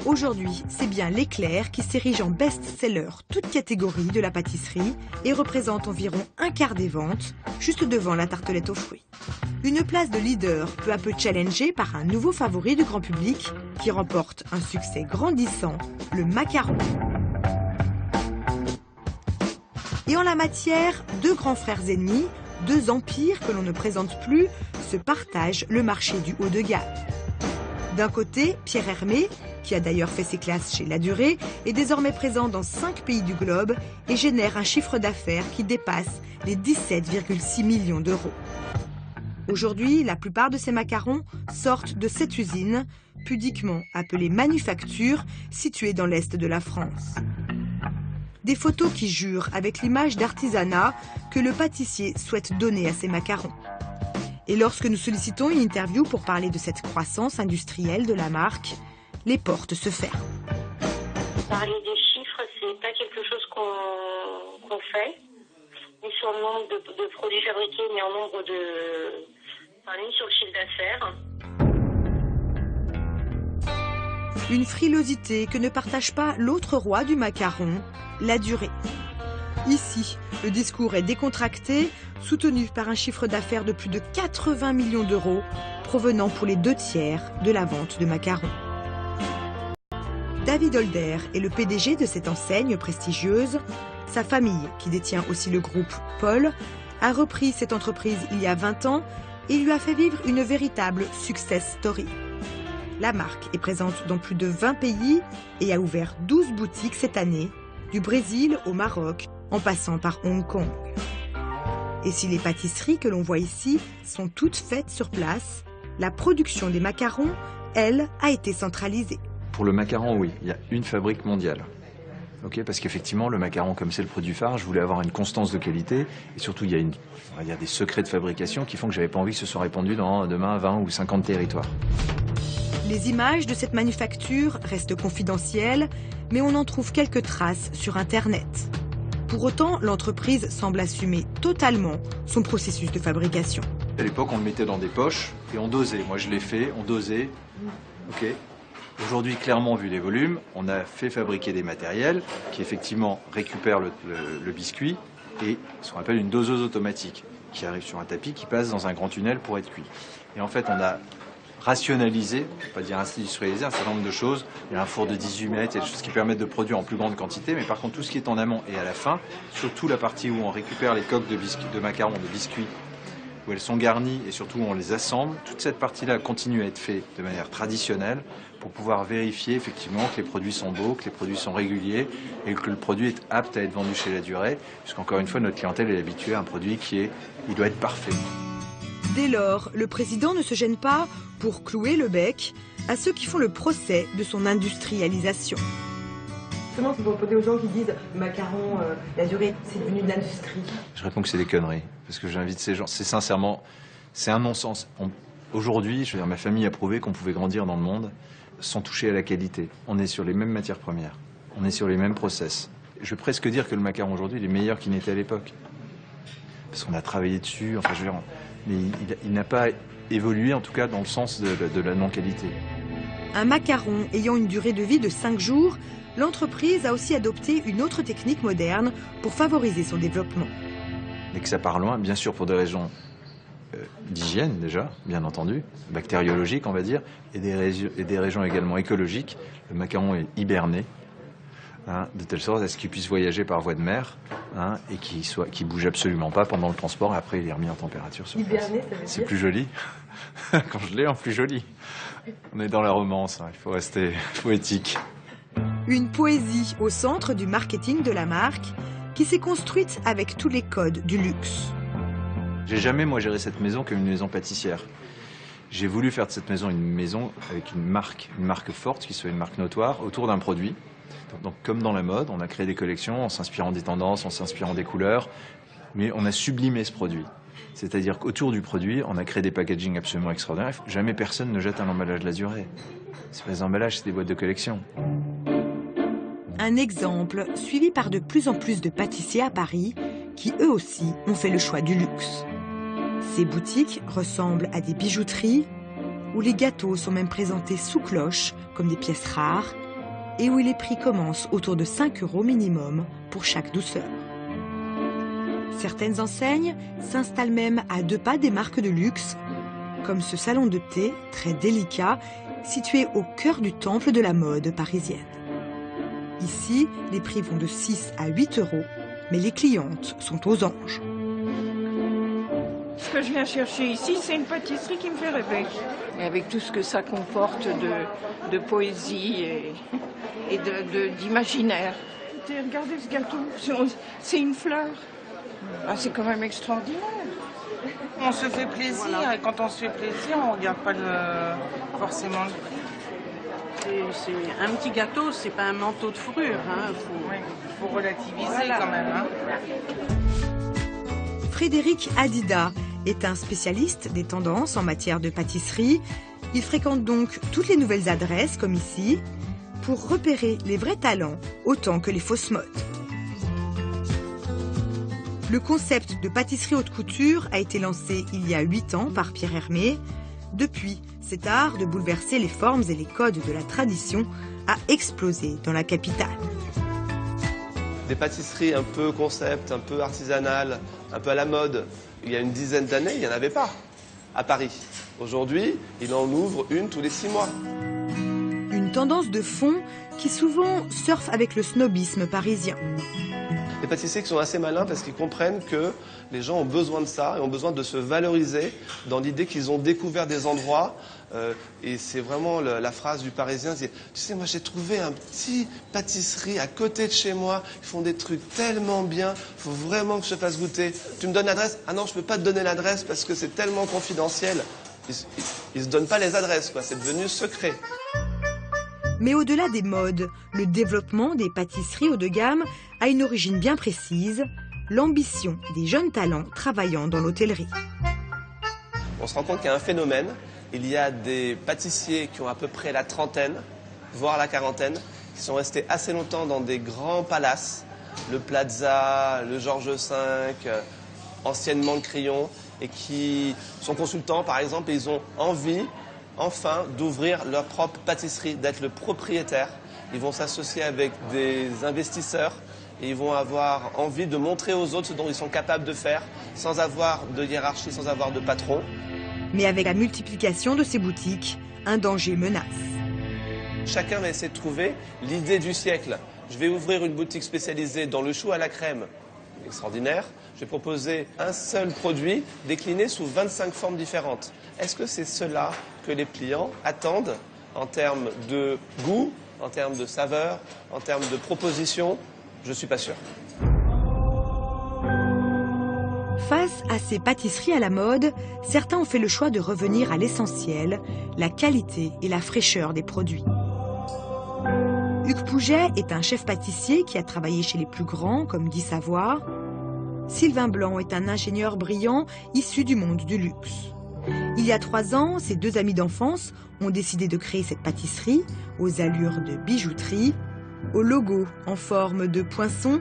aujourd'hui, c'est bien l'éclair qui s'érige en best-seller toute catégorie de la pâtisserie et représente environ un quart des ventes, juste devant la tartelette aux fruits. Une place de leader peu à peu challengée par un nouveau favori du grand public qui remporte un succès grandissant, le macaron. Et en la matière, deux grands frères ennemis, deux empires que l'on ne présente plus, se partagent le marché du haut de gamme. D'un côté, Pierre Hermé, qui a d'ailleurs fait ses classes chez Ladurée, est désormais présent dans 5 pays du globe et génère un chiffre d'affaires qui dépasse les 17,6 millions d'euros. Aujourd'hui, la plupart de ces macarons sortent de cette usine, pudiquement appelée manufacture, située dans l'est de la France. Des photos qui jurent avec l'image d'artisanat que le pâtissier souhaite donner à ses macarons. Et lorsque nous sollicitons une interview pour parler de cette croissance industrielle de la marque, les portes se ferment. Parler des chiffres, c'est pas quelque chose qu'on fait, ni sur le nombre de produits fabriqués, ni en nombre de... Enfin, ni sur le chiffre d'affaires. Une frilosité que ne partage pas l'autre roi du macaron, la durée. Ici, le discours est décontracté, soutenu par un chiffre d'affaires de plus de 80 millions d'euros, provenant pour les 2/3 de la vente de macarons. David Holder est le PDG de cette enseigne prestigieuse. Sa famille, qui détient aussi le groupe Paul, a repris cette entreprise il y a 20 ans et lui a fait vivre une véritable success story. La marque est présente dans plus de 20 pays et a ouvert 12 boutiques cette année, du Brésil au Maroc, en passant par Hong Kong. Et si les pâtisseries que l'on voit ici sont toutes faites sur place, la production des macarons, elle, a été centralisée. Pour le macaron, oui, il y a une fabrique mondiale. Okay, parce qu'effectivement, le macaron, comme c'est le produit phare, je voulais avoir une constance de qualité. Et surtout, il y a des secrets de fabrication qui font que j'avais pas envie que ce soit répandu dans demain 20 ou 50 territoires. Les images de cette manufacture restent confidentielles, mais on en trouve quelques traces sur Internet. Pour autant, l'entreprise semble assumer totalement son processus de fabrication. À l'époque, on le mettait dans des poches et on dosait. Moi, je l'ai fait, on dosait. Ok. Aujourd'hui, clairement, vu les volumes, on a fait fabriquer des matériels qui, effectivement, récupèrent le biscuit et ce qu'on appelle une doseuse automatique qui arrive sur un tapis, qui passe dans un grand tunnel pour être cuit. Et en fait, on a rationalisé, on ne peut pas dire industrialisé, un certain nombre de choses. Il y a un four de 18 mètres, il y a des choses qui permettent de produire en plus grande quantité, mais par contre, tout ce qui est en amont et à la fin, surtout la partie où on récupère les coques de macarons, de biscuits, où elles sont garnies et surtout où on les assemble, toute cette partie-là continue à être faite de manière traditionnelle pour pouvoir vérifier effectivement que les produits sont beaux, que les produits sont réguliers et que le produit est apte à être vendu chez la durée, puisqu'encore une fois, notre clientèle est habituée à un produit il doit être parfait. Dès lors, le président ne se gêne pas pour clouer le bec à ceux qui font le procès de son industrialisation. Comment vous répondez aux gens qui disent macaron, la durée, c'est devenu de l'industrie? Je réponds que c'est des conneries, parce que j'invite ces gens, c'est sincèrement, c'est un non-sens. Aujourd'hui, je veux dire, ma famille a prouvé qu'on pouvait grandir dans le monde sans toucher à la qualité. On est sur les mêmes matières premières, on est sur les mêmes process. Je vais presque dire que le macaron aujourd'hui, il est meilleur qu'il n'était à l'époque. Parce qu'on a travaillé dessus, enfin je veux dire, mais il n'a pas évolué en tout cas dans le sens de la non-qualité. Un macaron ayant une durée de vie de 5 jours, l'entreprise a aussi adopté une autre technique moderne pour favoriser son développement. Et que ça part loin, bien sûr pour des raisons d'hygiène déjà, bien entendu, bactériologiques on va dire, et des raisons également écologiques. Le macaron est hiberné, de telle sorte à ce qu'il puisse voyager par voie de mer et qu'il bouge absolument pas pendant le transport. Et après, il est remis en température sur place. Hiberné, ça veut dire ? C'est plus joli. Quand je l'ai, en plus joli. On est dans la romance, il faut rester poétique. Une poésie au centre du marketing de la marque qui s'est construite avec tous les codes du luxe. J'ai jamais, moi, géré cette maison comme une maison pâtissière. J'ai voulu faire de cette maison une maison avec une marque forte, qui soit une marque notoire, autour d'un produit. Donc, comme dans la mode, on a créé des collections en s'inspirant des tendances, en s'inspirant des couleurs, mais on a sublimé ce produit. C'est-à-dire qu'autour du produit, on a créé des packagings absolument extraordinaires. Jamais personne ne jette un emballage lasuré. C'est pas des emballages, c'est des boîtes de collection. Un exemple suivi par de plus en plus de pâtissiers à Paris qui eux aussi ont fait le choix du luxe. Ces boutiques ressemblent à des bijouteries où les gâteaux sont même présentés sous cloche comme des pièces rares et où les prix commencent autour de 5 € minimum pour chaque douceur. Certaines enseignes s'installent même à 2 pas des marques de luxe, comme ce salon de thé très délicat situé au cœur du temple de la mode parisienne. Ici, les prix vont de 6 à 8 €, mais les clientes sont aux anges. Ce que je viens chercher ici, c'est une pâtisserie qui me fait rêver. Et avec tout ce que ça comporte de poésie et d'imaginaire. Regardez ce gâteau, c'est une fleur. Ah, c'est quand même extraordinaire. On se fait plaisir, et quand on se fait plaisir, on ne regarde pas forcément le prix. C'est un petit gâteau, c'est pas un manteau de fourrure. Faut relativiser quand même. Hein. Frédéric Adida est un spécialiste des tendances en matière de pâtisserie. Il fréquente donc toutes les nouvelles adresses, comme ici, pour repérer les vrais talents autant que les fausses modes. Le concept de pâtisserie haute couture a été lancé il y a 8 ans par Pierre Hermé. Depuis, cet art de bouleverser les formes et les codes de la tradition a explosé dans la capitale. Des pâtisseries un peu concept, un peu artisanales, un peu à la mode, il y a une dizaine d'années, il n'y en avait pas à Paris. Aujourd'hui, il en ouvre une tous les 6 mois. Une tendance de fond qui souvent surfe avec le snobisme parisien. Les pâtissiers qui sont assez malins parce qu'ils comprennent que les gens ont besoin de ça et ont besoin de se valoriser dans l'idée qu'ils ont découvert des endroits. Et c'est vraiment la phrase du Parisien, c'est « Tu sais, moi j'ai trouvé un petit pâtisserie à côté de chez moi, ils font des trucs tellement bien, il faut vraiment que je te fasse goûter. Tu me donnes l'adresse? Ah non, je ne peux pas te donner l'adresse parce que c'est tellement confidentiel. » Ils ne se donnent pas les adresses, quoi. C'est devenu secret. Mais au-delà des modes, le développement des pâtisseries haut de gamme a une origine bien précise, l'ambition des jeunes talents travaillant dans l'hôtellerie. On se rend compte qu'il y a un phénomène. Il y a des pâtissiers qui ont à peu près la trentaine, voire la quarantaine, qui sont restés assez longtemps dans des grands palaces, le Plaza, le Georges V, anciennement le Crillon, et qui sont consultants par exemple, et ils ont envie enfin d'ouvrir leur propre pâtisserie, d'être le propriétaire. Ils vont s'associer avec des investisseurs et ils vont avoir envie de montrer aux autres ce dont ils sont capables de faire sans avoir de hiérarchie, sans avoir de patron. Mais avec la multiplication de ces boutiques, un danger menace. Chacun va essayer de trouver l'idée du siècle. Je vais ouvrir une boutique spécialisée dans le chou à la crème. Extraordinaire. Je vais proposer un seul produit décliné sous 25 formes différentes. Est-ce que c'est cela que les clients attendent en termes de goût, en termes de saveur, en termes de proposition? Je ne suis pas sûr. Face à ces pâtisseries à la mode, certains ont fait le choix de revenir à l'essentiel, la qualité et la fraîcheur des produits. Hugues Pouget est un chef pâtissier qui a travaillé chez les plus grands, comme Guy Savoy. Sylvain Blanc est un ingénieur brillant issu du monde du luxe. Il y a 3 ans, ses 2 amis d'enfance ont décidé de créer cette pâtisserie aux allures de bijouterie, au logo en forme de poinçon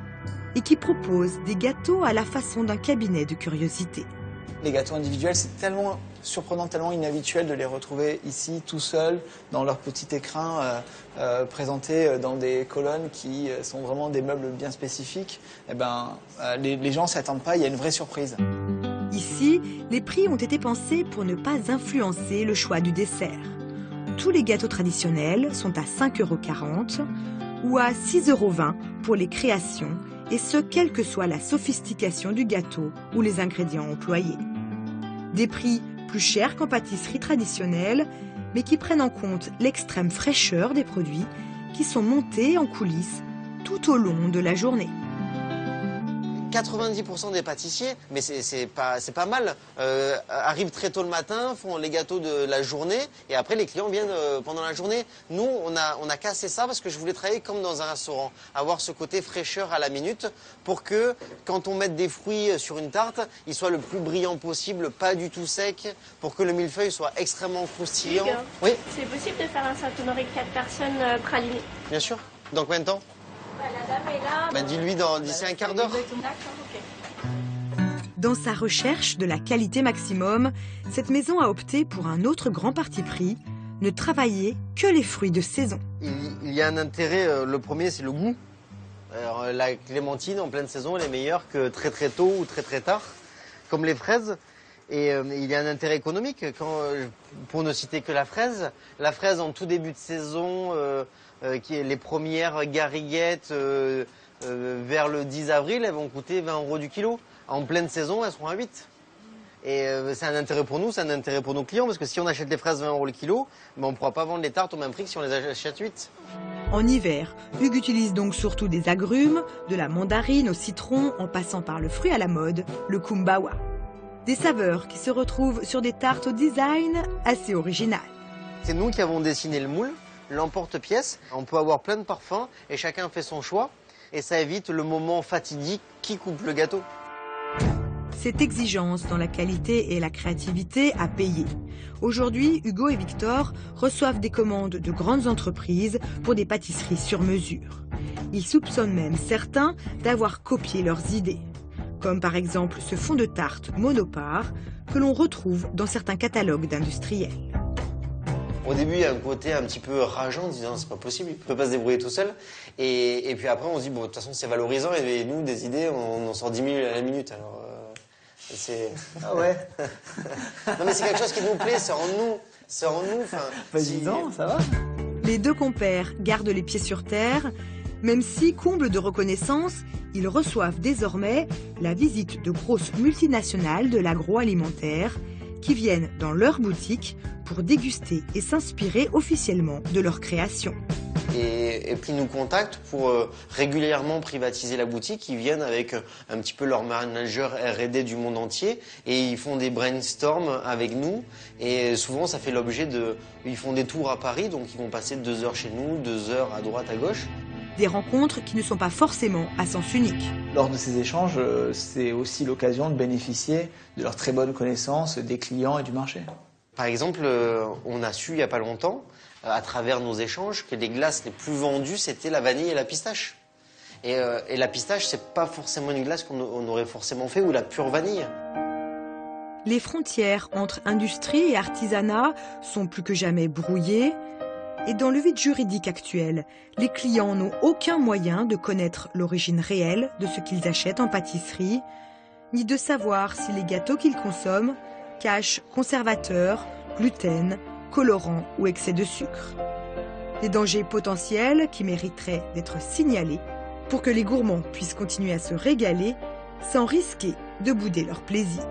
et qui propose des gâteaux à la façon d'un cabinet de curiosité. Les gâteaux individuels, c'est tellement surprenant, tellement inhabituel de les retrouver ici, tout seuls, dans leur petit écrin, présentés dans des colonnes qui sont vraiment des meubles bien spécifiques. Eh ben, les gens ne s'attendent pas, il y a une vraie surprise. Ici, les prix ont été pensés pour ne pas influencer le choix du dessert. Tous les gâteaux traditionnels sont à 5,40 € ou à 6,20 € pour les créations, et ce, quelle que soit la sophistication du gâteau ou les ingrédients employés. Des prix plus chers qu'en pâtisserie traditionnelle, mais qui prennent en compte l'extrême fraîcheur des produits qui sont montés en coulisses tout au long de la journée. 90% des pâtissiers, mais c'est pas mal, arrivent très tôt le matin, font les gâteaux de la journée et après les clients viennent pendant la journée. Nous, on a cassé ça parce que je voulais travailler comme dans un restaurant, avoir ce côté fraîcheur à la minute pour que quand on mette des fruits sur une tarte, il soit le plus brillant possible, pas du tout sec, pour que le millefeuille soit extrêmement croustillant. Hugues, oui. C'est possible de faire un Saint-Honoré 4 personnes praliné? Bien sûr. Dans combien de temps? La dame est là. Ben, dis-lui d'ici un quart d'heure. Dans sa recherche de la qualité maximum, cette maison a opté pour un autre grand parti pris, ne travailler que les fruits de saison. Il y a un intérêt, le premier c'est le goût. Alors, la clémentine en pleine saison elle est meilleure que très très tôt ou très très tard, comme les fraises. Et il y a un intérêt économique, pour ne citer que la fraise en tout début de saison, qui est les premières gariguettes vers le 10 avril, elles vont coûter 20 € du kilo. En pleine saison, elles seront à 8. Et c'est un intérêt pour nous, c'est un intérêt pour nos clients, parce que si on achète les fraises 20 € le kilo, ben on ne pourra pas vendre les tartes au même prix que si on les achète 8. En hiver, Hugues utilise donc surtout des agrumes, de la mandarine au citron, en passant par le fruit à la mode, le kumbawa. Des saveurs qui se retrouvent sur des tartes au design assez original. C'est nous qui avons dessiné le moule, l'emporte-pièce. On peut avoir plein de parfums et chacun fait son choix. Et ça évite le moment fatidique qui coupe le gâteau. Cette exigence dans la qualité et la créativité a payé. Aujourd'hui, Hugo et Victor reçoivent des commandes de grandes entreprises pour des pâtisseries sur mesure. Ils soupçonnent même certains d'avoir copié leurs idées. Comme par exemple ce fond de tarte monopare que l'on retrouve dans certains catalogues d'industriels. Au début, il y a un côté un petit peu rageant, en disant c'est pas possible, il peut pas se débrouiller tout seul. Et puis après, on se dit bon, de toute façon, c'est valorisant et nous, des idées, on en sort 10 000 à la minute. Alors, c'est. Ah ouais. Non mais c'est quelque chose qui nous plaît, c'est en nous, c'est en nous. Pas évident, ça va. Les deux compères gardent les pieds sur terre, même si, comble de reconnaissance, ils reçoivent désormais la visite de grosses multinationales de l'agroalimentaire qui viennent dans leur boutique pour déguster et s'inspirer officiellement de leur création. Et puis ils nous contactent pour régulièrement privatiser la boutique. Ils viennent avec un petit peu leur manager R&D du monde entier et ils font des brainstorms avec nous. Et souvent ça fait l'objet de... Ils font des tours à Paris, donc ils vont passer 2 heures chez nous, 2 heures à droite, à gauche. Des rencontres qui ne sont pas forcément à sens unique. Lors de ces échanges, c'est aussi l'occasion de bénéficier de leurs très bonnes connaissances des clients et du marché. Par exemple, on a su il n'y a pas longtemps, à travers nos échanges, que les glaces les plus vendues, c'était la vanille et la pistache. Et la pistache, c'est pas forcément une glace qu'on aurait forcément fait, ou la pure vanille. Les frontières entre industrie et artisanat sont plus que jamais brouillées. Et dans le vide juridique actuel, les clients n'ont aucun moyen de connaître l'origine réelle de ce qu'ils achètent en pâtisserie, ni de savoir si les gâteaux qu'ils consomment cachent conservateurs, gluten, colorants ou excès de sucre. Des dangers potentiels qui mériteraient d'être signalés pour que les gourmands puissent continuer à se régaler sans risquer de bouder leur plaisir.